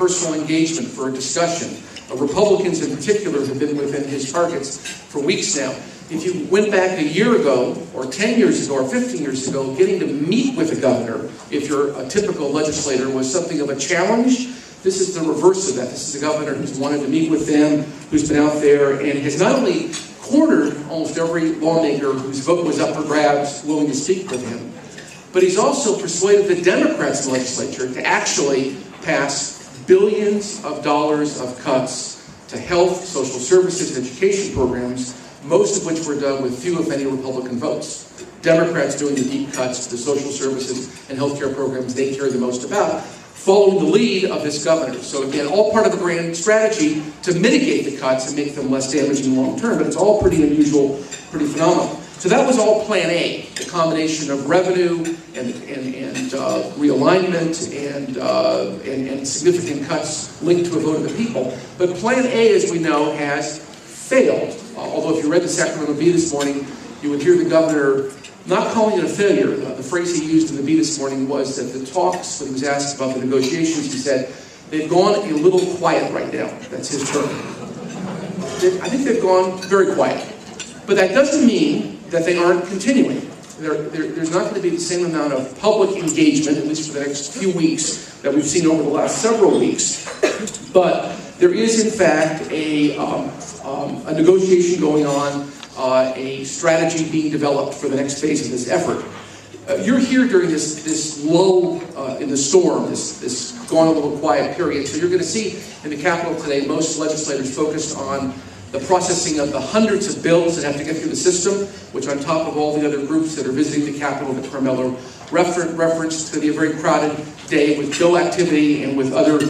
personal engagement, for a discussion. Republicans in particular have been within his targets for weeks now. If you went back a year ago, or 10 years ago, or 15 years ago, getting to meet with the governor, if you're a typical legislator, was something of a challenge. This is the reverse of that. This is a governor who's wanted to meet with them, who's been out there, and has not only cornered almost every lawmaker whose vote was up for grabs, willing to speak with him, but he's also persuaded the Democrats in the legislature to actually pass billions of dollars of cuts to health, social services, and education programs, most of which were done with few, if any, Republican votes. Democrats doing the deep cuts to the social services and healthcare programs they care the most about, following the lead of this governor. So again, all part of a grand strategy to mitigate the cuts and make them less damaging long term, but it's all pretty unusual, pretty phenomenal. So that was all Plan A, the combination of revenue and realignment and significant cuts linked to a vote of the people. But Plan A, as we know, has failed. Although if you read the Sacramento Bee this morning, you would hear the governor not calling it a failure. The phrase he used in the Bee this morning was that the talks, when he was asked about the negotiations, he said, they've gone a little quiet right now. That's his term. I think they've gone very quiet. But that doesn't mean that they aren't continuing. There's not going to be the same amount of public engagement, at least for the next few weeks, that we've seen over the last several weeks. But there is, in fact, a negotiation going on, a strategy being developed for the next phase of this effort. You're here during this lull in the storm, this gone a little quiet period. So you're going to see in the Capitol today most legislators focused on the processing of the hundreds of bills that have to get through the system, which on top of all the other groups that are visiting the Capitol that Carmelo referenced, to be a very crowded day with bill activity and with other